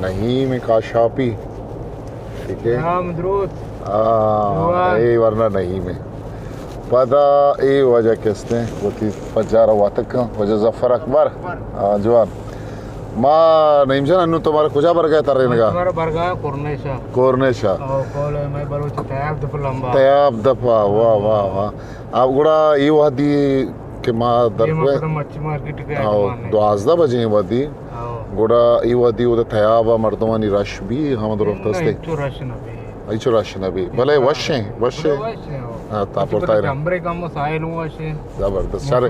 नहीं काशापी ठीक है मदरूद ये वरना नहीं में पता ये वजह किसने वो थी पचारा वातक वजह जफर अकबर जवान माँ नहीं जाना नु तुम्हारा कुछ बार गया तारे ने का हमारा बरगा कोरनेशा कॉल मैं बलोच तयाब दफा वाह वाह वाह आप गुड़ा ये वादी के माँ दरवे मच्छी मार्केट के दो आज़दा बजे वादी गुड़ा ये वादी उधर तयाब मर्दवानी रश भी हम दोस्त ऐचो रश नबी भले वशे तापर जंबरे काम साहिल वशे जबरदस्त सारे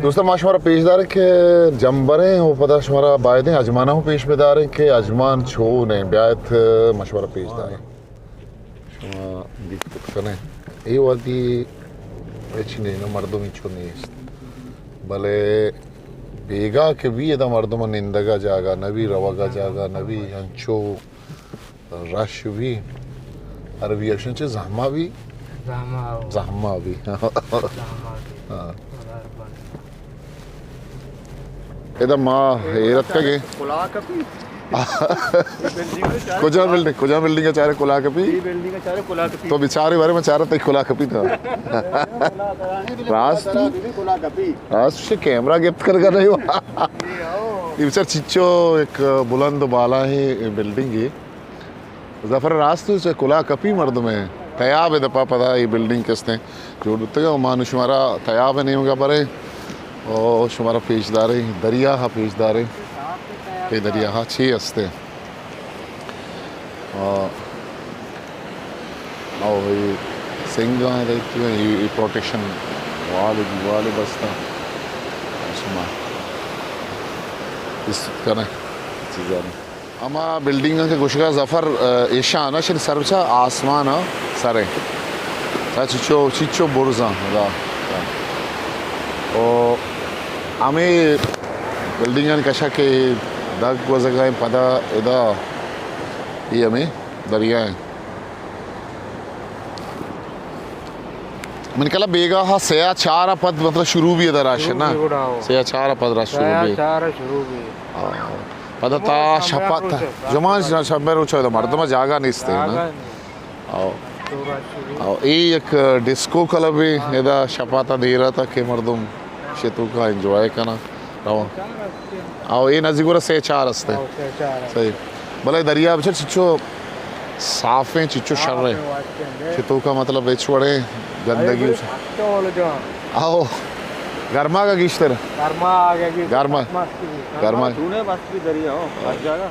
दोस्तों माशमारा पेशदार के जंबरे हो पता शमारा बायदे अजमाना हो पेश बेदार के अजमान छो ने ब्यात मशवरा पेशदार शमा दिक्कत कने ये वादी एचने न मर्दों में छो नहीं भले बेगा के भी ये मर्दों में निंदगा जागा नबी रवागा जागा नबी अंचो रश भी अरबी अक्शन चे जहमा भी इधर माँ हेरत का के कुजा बिल्डिंग का चारे कुला कपी तो बेचारे बारे में चारा तक कुला कपी था रास्त से कैमरा गिफ्ट कर रही हो ये बेचार चिच्चो एक बुलंद बाला है बिल्डिंग है जफर रास्तु से कुला कपी मर्द में तयाब है दपा पता ये बिल्डिंग किसने जोड़ देगा मानो शुमारा तयाब है नहीं होगा परे और शुमारा पेशदार है दरिया हा पेशदार है के दरिया हा 6 हस्ते और ये सिंगा है देखती है ये प्रोटेक्शन वाले बस्ता शुमार इस करना चीज़ें अमा बिल्डिंग के गुशगा जफर ऐशा ना शिन सरचा आसमान सरे चिचो बुर्जा दा ओ हमें बिल्डिंग के कशा के दग वजगाए पदा इदा ये हमें दरिया है मैंने कहा बेगा हाँ सया चारा पद मतलब शुरू भी इधर आशे ना सया चारा पद राश शुरू भी पता था शपा था जमान शब्बेर उच्च है मर्द में जागा नहीं स्थे ना आओ एक डिस्को क्लब भी इधर शपा था दे रहा था कि मर्दों शेतु का एंजॉय करना रहो आओ ये नज़ीकुरा से 4 हस्ते सही भले दरिया बच्चे चिच्चो साफ है चिच्चो शर है शेतु का मतलब बेचवड़े गंदगी आओ गर्मा का किश्तर गर्मा आ गया कि गर्मा तूने बस की दरिया हो बस जाएगा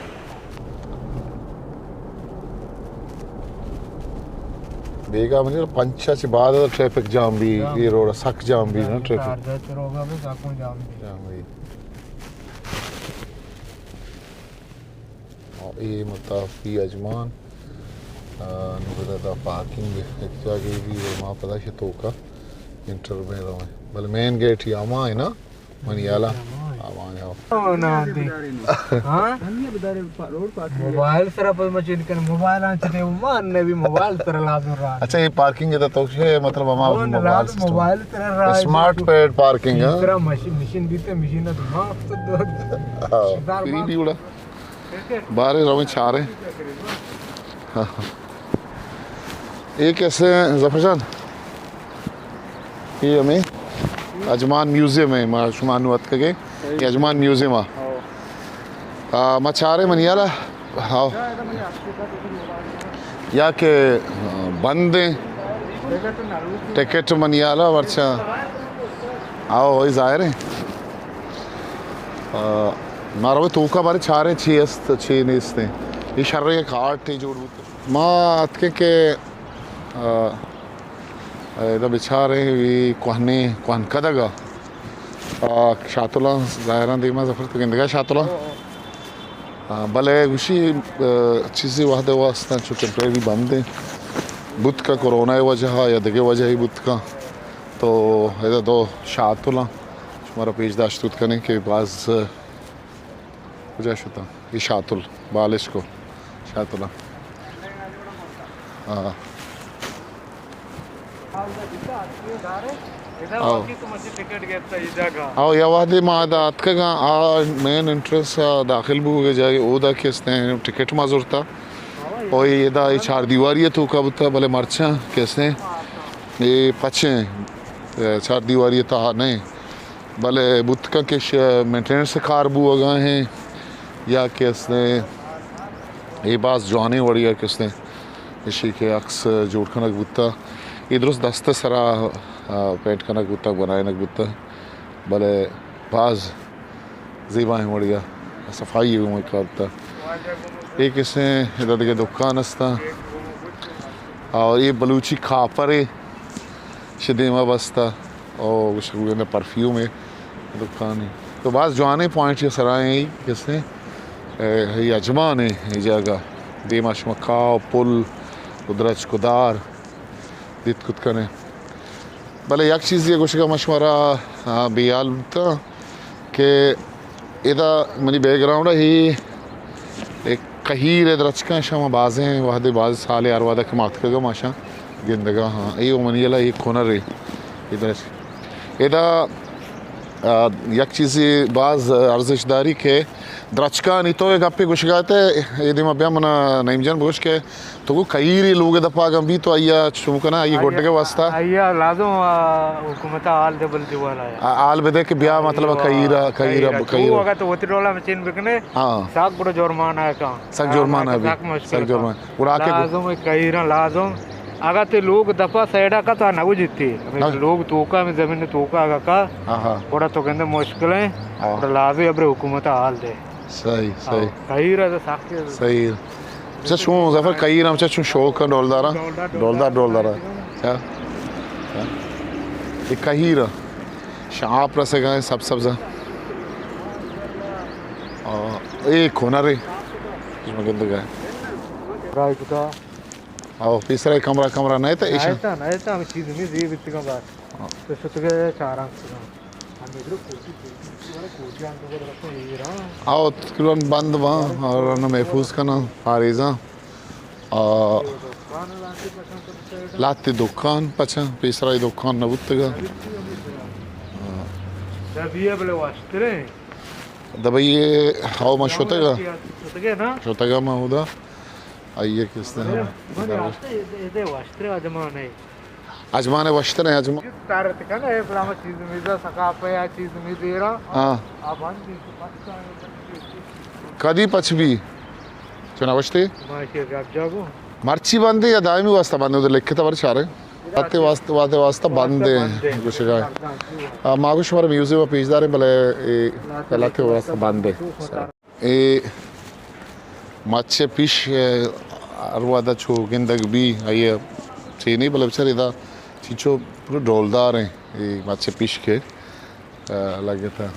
बेगा मुझे पंचा से बाद ट्रैफिक जाम भी ये रोड सक जाम भी ना ट्रैफिक होगा भी साकों जाम भी और ये मुताफी अजमान नुबदा पार्किंग भी जगह भी वहाँ पता है तो का इंटर में रहा बल मेन गेट ही आमा है ना मनियाला आमा है मोबाइल सरा पर मशीन कर मोबाइल आंचने मान ने भी मोबाइल तरह लाजम रहा अच्छा ये पार्किंग है तो है मतलब हमारा मोबाइल तरह रहा स्मार्ट पेड पार्किंग है तरह मशीन भी तो मशीन ना दिमाग तो फ्री भी उड़ा बारे रवे चारे ये कैसे जफरजान ये हमें अजमान म्यूजियम है माशुमान वक्त के अजमान म्यूजियम मचारे मनियाला हाँ या के बंद टिकट मनियाला वर्षा आओ वही जाहिर है मारो तो का बारे 4 6 नहीं इसने ये शर्रे के कार्ड थे जोड़ माँ अतके के इधर बेचारे भी कोहन कदगा शातुला ज़ाहिरा दिमा ज़फर तो किंदगा शातुला भले उसी चीज़ें वादे वास्ता जो टेम्परेरी बंद है बुध का कोरोना वजह या दगे वजह ही बुध का तो इधर 2 शातुला हमारा पेश दाश्त करने के बाद कुछ होता ये शातुल बालिश को शातुला हाँ आओ या वादे मादात का मेन इंटरेस्ट दाखिल भी हो जाए ओदा किसने टिकट माजूरता और ये दा ये चार दीवारी तो कब था भले मर्चा कैसे ये पचे चार दीवारी था नहीं भले बुत का किस मेंटेनेंस से कार बू होगा हैं या किसने ये बात जाने वाली है किसने इसी के अक्स जोड़ खाना बुत्ता इधर उस दस्ते सरा पेंट खाना बुत्ता बनाए ना बुत्ता भले बाज ज़ीबाएं बढ़िया सफाई है वो करता एक इसने इधर के दुकान अस्ता और ये बलूची खापर है शिदेमा बस्ता और कुछ परफ्यूम है दुकान है तो बाज जाने पॉइंट ये सराय है किसने ये अजमान है ये जगह देमाश मकाओ पुल उदरज कुदार दित कुछ करने भले एक चीज़ ये कुछ का मशवरा बियाल था कि इधर मेरी बैकग्राउंड है एक कहीर इधर अच्छा शाम बाज़ें वादे बाज़ साले यार वादा के मात का माशा गिंदगा हाँ ये उमनीला ये खोनर है इधर एक चीज़ बाज़ अर्ज़शदारी के द्रचका नहीं तो एक आपे कुछ गाते ये दिमा ब्याह मना नहीं जान बोझ के तो वो कई लोग दफा गम भी तो आया चुमकना ये गोटे के वास्ता आया लाजो हुकूमत आल दे बल्दी वाला आल बेदे के ब्याह मतलब कई वो अगर तो वोती रोला में चीन बिकने हाँ साग बड़ा जुर्माना है का साग जुर्माना भी साग जुर्माना उड़ा के लाजो में कई ना लाजो अगर ते लोग दफा सैडा का तो ना जीते लोग तोका में जमीन ने तोका आगा का बड़ा तो कहते मुश्किल है और लाजो अब हुकूमत हाल दे सही सही कई रहा साक्षी सही अच्छा शो जफर कई राम अच्छा शो का डोलदारा क्या ये कहीं रहा शाप रसे गए सब जा एक होना रे इसमें गंद गए राइट का आओ तीसरा कमरा नहीं था ईशा नहीं था हम चीज में जी बित का बात तो सुतगे चार अंक हम इधर कोची अंक को रखो ये रहा आओ तकरीबन बंद वहाँ और ना महफूज का ना फारिजा लाते दुकान पचा तीसरा दुकान न बुत्तगा दबिए बले वास्ते दबाई ये हाउ मशोतगा ना शोतगा में होदा आइए किसने ये वास्ते अजमाने वश्तर है अजमा तारत का ना ये प्लाम चीज में जा सका पे या चीज में दे रहा हाँ अब बंद कदी पछबी चुना वश्ते माशे गप जागो मर्ची बंदे या दायमी वास्ता बंदे उधर लिखे तो वर्ष आ रहे आते वास्ता बंदे कुछ का मागुश हमारे म्यूजियम में पेशदार है भले लाते वास्ता बंदे ये मच्छे पिश अरवादा छो गिंदग भी आइए चीनी भले बेचारे इधर चीचो पूरे डोलदार हैं ये मच्छे पिश के लगे था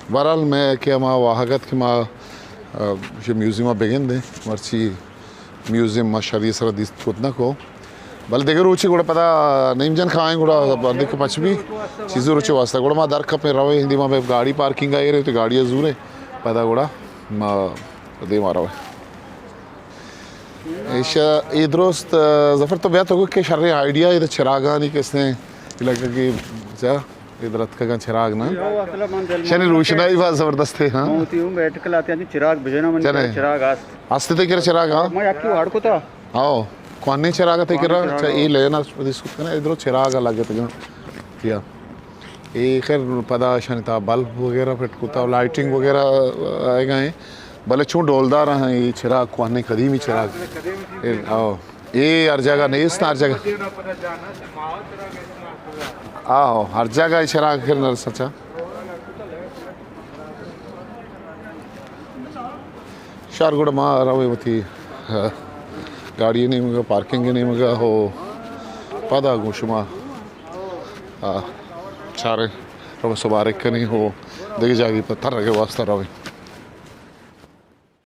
बहरहाल मैं क्या माँ वाहगत के माँ म्यूजियम में बेगिन दे मर्ची म्यूजियम माँ शादी सर दिस खुदना को बल देखे रुचि गुड़ा पता नहीं जन खाएं गुड़ा बंदे के पच भी चीज़ों रुचि वास्ता गुड़ा माँ दर कप में रवे हिंदी माँ गाड़ी पार्किंग आई रही तो गाड़ियाँ जूरे पता गुड़ा माँ दे मारा हुआ ऐसा ये दोस्त जफर तो ब्याह तो कोई के शर्रे आइडिया इधर चिरागा नहीं किसने इलाके की जा इधर का चिराग ना शनि रोशनाई बहुत जबरदस्त है हाँ बैठ के लाते हैं चिराग भेजना मन चिराग आस्ते तो किरा चिराग हाँ मैं आपकी हाड़ को था आओ कौन नहीं चिराग थे किरा अच्छा ये लेना इसको ना इधर चिराग लगे थे क्या ये खैर पता शनि था बल्ब वगैरह फिट कुता लाइटिंग वगैरह आएगा हैं भले छू डोलदार हैं ये चिराग कौन कदीमी चिराग आओ ये हर जगह नहीं इस हर जगह आओ हर जगह चिराग फिर नर सचा शारगुड़ माँ रवे थी गाड़ी नहीं मगा पार्किंग नहीं मगा हो पता गुशमा चारे रवे सुबारे नहीं हो देखी जागी पत्थर रखे वास्ता रवे